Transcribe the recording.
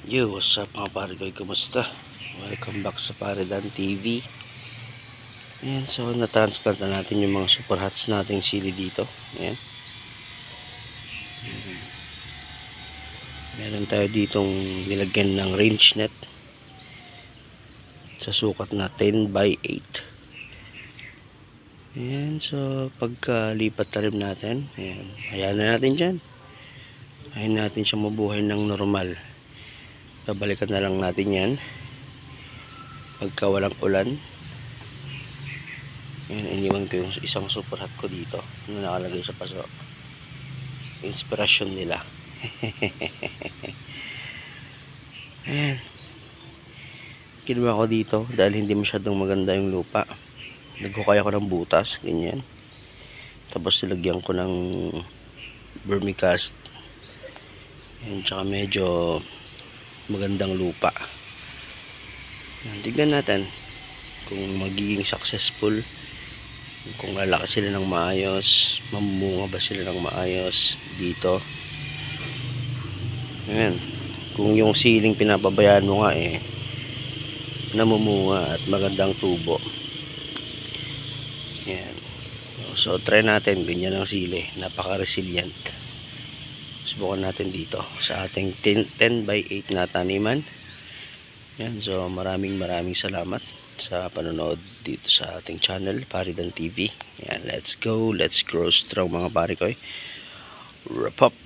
Yo, what's up mga parigoy, kumusta? Welcome back sa Paridan TV. Ayan, so na-transplant na natin yung mga super hots nating sili dito. Ayan. Meron tayo ditong nilagyan ng range net sa sukat na 10 by 8. Ayan, so pagkalipat talim natin, ayan, hayaan na natin dyan. Hayaan natin siya mabuhay ng normal. Babalikan na lang natin yan pagka walang ulan. Ayan, iniwan ko yung isang super hot ko dito na nakalagay sa paso. Inspirasyon nila. Ayan, ginawa ko dito dahil hindi masyadong maganda yung lupa. Nagkukaya ko ng butas, ganyan. Tapos nilagyan ko ng vermicast. Ayan, tsaka medyo magandang lupa. Ayan, tignan natin kung magiging successful, kung lalaki sila ng maayos, mamunga ba sila ng maayos dito. Ayan, kung yung siling pinapabayaan mo nga namumunga at magandang tubo. Ayan, so try natin, ganyan ang sili, napaka-resilient. Subukan natin dito sa ating 10 by 8 na taniman. Ayan, so maraming salamat sa panonood dito sa ating channel, Paridan TV. Ayan, let's go, let's grow strong mga pare ko. Wrap up.